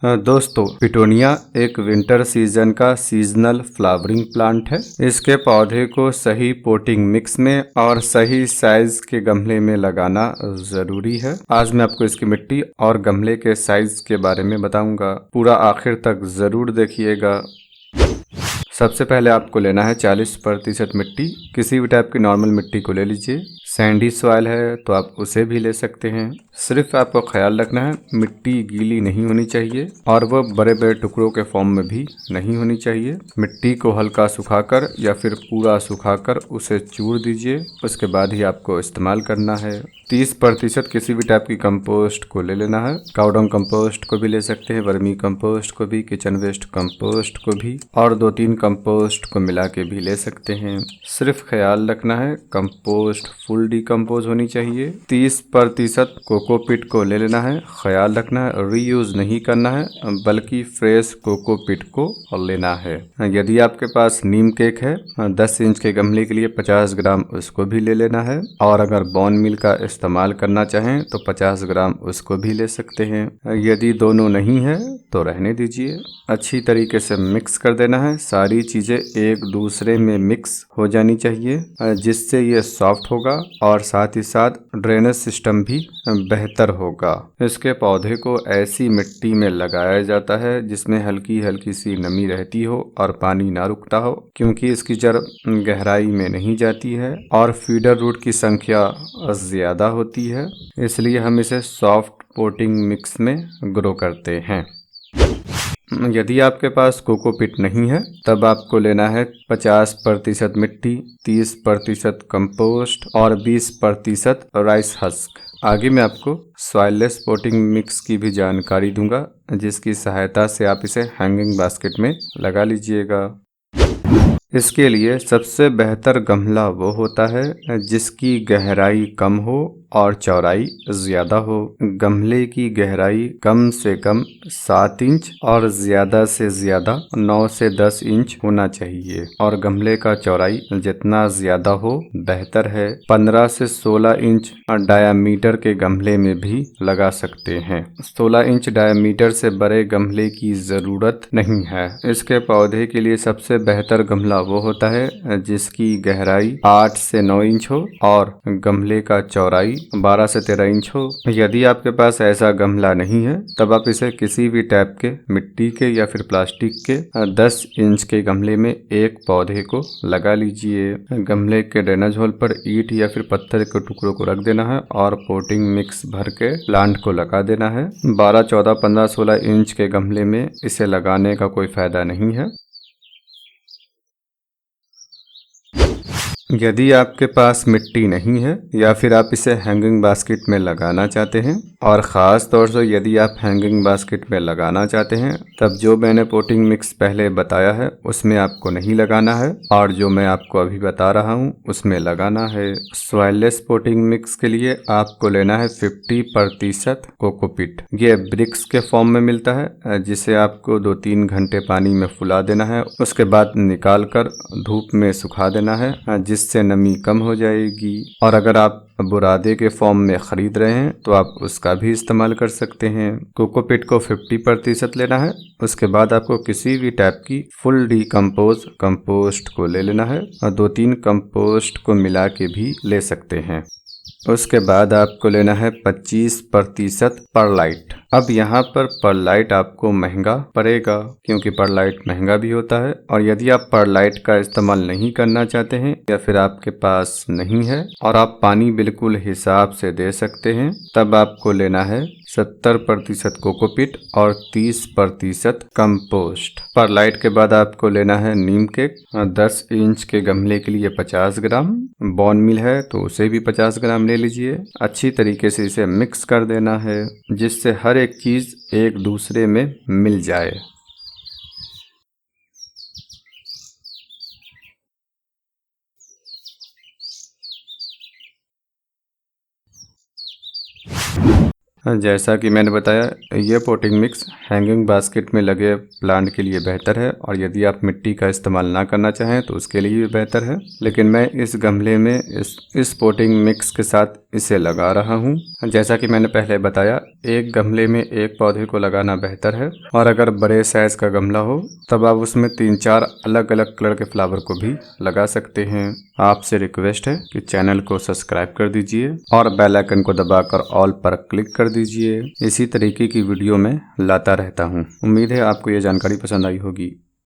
दोस्तों, पिटोनिया एक winter season का सीजनल फ्लावरिंग प्लांट है। इसके पौधे को सही पोटिंग मिक्स में और सही साइज के गमले में लगाना जरूरी है। आज मैं आपको इसकी मिट्टी और गमले के साइज के बारे में बताऊंगा। पूरा आखिर तक जरूर देखिएगा। सबसे पहले आपको लेना है 40% मिट्टी। किसी भी टाइप की नॉर्मल मिट्टी को ले लीजिए। सैंडी सॉइल है तो आप उसे भी ले सकते हैं। सिर्फ आपको ख्याल रखना है मिट्टी गीली नहीं होनी चाहिए और वह बड़े बड़े टुकड़ों के फॉर्म में भी नहीं होनी चाहिए। मिट्टी को हल्का सुखाकर या फिर पूरा सुखाकर उसे चूर दीजिए। उसके बाद ही आपको इस्तेमाल करना है। 30% किसी भी टाइप की कंपोस्ट को ले लेना है। काउडंग कंपोस्ट को भी ले सकते हैं, वर्मी कंपोस्ट को भी, किचन वेस्ट कंपोस्ट को भी और 2-3 कंपोस्ट को मिला के भी ले सकते हैं। सिर्फ ख्याल रखना है कंपोस्ट फुल डिकम्पोज होनी चाहिए। 30% कोकोपीट को ले लेना है। ख्याल रखना है रीयूज नहीं करना है बल्कि फ्रेश कोकोपीट को लेना है। यदि आपके पास नीम केक है 10 इंच के गमले के लिए 50 ग्राम उसको भी ले लेना है और अगर बोन मील का इस्तेमाल करना चाहें तो 50 ग्राम उसको भी ले सकते हैं। यदि दोनों नहीं है तो रहने दीजिए। अच्छी तरीके से मिक्स कर देना है। सारी चीजें एक दूसरे में मिक्स हो जानी चाहिए जिससे ये सॉफ्ट होगा और साथ ही साथ ड्रेनेज सिस्टम भी बेहतर होगा। इसके पौधे को ऐसी मिट्टी में लगाया जाता है जिसमें हल्की हल्की सी नमी रहती हो और पानी ना रुकता हो, क्योंकि इसकी जड़ गहराई में नहीं जाती है और फीडर रूट की संख्या ज्यादा होती है। इसलिए हम इसे सॉफ्ट पोटिंग मिक्स में ग्रो करते हैं। यदि आपके पास कोकोपीट नहीं है तब आपको लेना है 50% मिट्टी, 30% कंपोस्ट और 20% राइस हस्क। आगे मैं आपको सॉइललेस पोटिंग मिक्स की भी जानकारी दूंगा जिसकी सहायता से आप इसे हैंगिंग बास्केट में लगा लीजिएगा। इसके लिए सबसे बेहतर गमला वो होता है जिसकी गहराई कम हो और चौड़ाई ज्यादा हो। गमले की गहराई कम से कम 7 इंच और ज्यादा से ज्यादा 9 से 10 इंच होना चाहिए और गमले का चौड़ाई जितना ज्यादा हो बेहतर है। 15 से 16 इंच डायामीटर के गमले में भी लगा सकते हैं। 16 इंच डायामीटर से बड़े गमले की जरूरत नहीं है। इसके पौधे के लिए सबसे बेहतर गमला वो होता है जिसकी गहराई 8 से 9 इंच हो और गमले का चौड़ाई 12 से 13 इंच हो। यदि आपके पास ऐसा गमला नहीं है तब आप इसे किसी भी टाइप के मिट्टी के या फिर प्लास्टिक के 10 इंच के गमले में एक पौधे को लगा लीजिए। गमले के ड्रेनेज होल पर ईंट या फिर पत्थर के टुकड़ों को रख देना है और पोटिंग मिक्स भर के प्लांट को लगा देना है। 12, 14, 15, 16 इंच के गमले में इसे लगाने का कोई फायदा नहीं है। यदि आपके पास मिट्टी नहीं है या फिर आप इसे हैंगिंग बास्केट में लगाना चाहते हैं और ख़ास तौर से यदि आप हैंगिंग बास्केट में लगाना चाहते हैं तब जो मैंने पोटिंग मिक्स पहले बताया है उसमें आपको नहीं लगाना है और जो मैं आपको अभी बता रहा हूं उसमें लगाना है। सॉइललेस पोटिंग मिक्स के लिए आपको लेना है 50% कोकोपीट। ये ब्रिक्स के फॉर्म में मिलता है जिसे आपको 2-3 घंटे पानी में फुला देना है। उसके बाद निकाल कर धूप में सुखा देना है जिससे नमी कम हो जाएगी। और अगर आप बुरादे के फॉर्म में खरीद रहे हैं तो आप उसका भी इस्तेमाल कर सकते हैं। कोकोपीट को 50% लेना है। उसके बाद आपको किसी भी टाइप की फुल डिकम्पोज कंपोस्ट को ले लेना है और 2-3 कंपोस्ट को मिला के भी ले सकते हैं। उसके बाद आपको लेना है 25% परलाइट। अब यहाँ पर परलाइट आपको महंगा पड़ेगा क्योंकि परलाइट महंगा भी होता है और यदि आप परलाइट का इस्तेमाल नहीं करना चाहते हैं या फिर आपके पास नहीं है और आप पानी बिल्कुल हिसाब से दे सकते हैं तब आपको लेना है 70% कोकोपीट और 30% कंपोस्ट। परलाइट के बाद आपको लेना है नीम केक। 10 इंच के गमले के लिए 50 ग्राम। बोन मील है तो उसे भी 50 ग्राम ले लीजिए। अच्छी तरीके से इसे मिक्स कर देना है जिससे हर एक चीज एक दूसरे में मिल जाए। जैसा कि मैंने बताया ये पोटिंग मिक्स हैंगिंग बास्केट में लगे प्लांट के लिए बेहतर है और यदि आप मिट्टी का इस्तेमाल ना करना चाहें तो उसके लिए भी बेहतर है। लेकिन मैं इस गमले में इस पोटिंग मिक्स के साथ इसे लगा रहा हूँ। जैसा कि मैंने पहले बताया, एक गमले में एक पौधे को लगाना बेहतर है, और अगर बड़े साइज का गमला हो तब आप उसमें 3-4 अलग अलग कलर के फ्लावर को भी लगा सकते हैं। आपसे रिक्वेस्ट है कि चैनल को सब्सक्राइब कर दीजिए और बेल आइकन को दबाकर ऑल पर क्लिक कर दीजिए। इसी तरीके की वीडियो मैं लाता रहता हूँ। उम्मीद है आपको ये जानकारी पसंद आई होगी।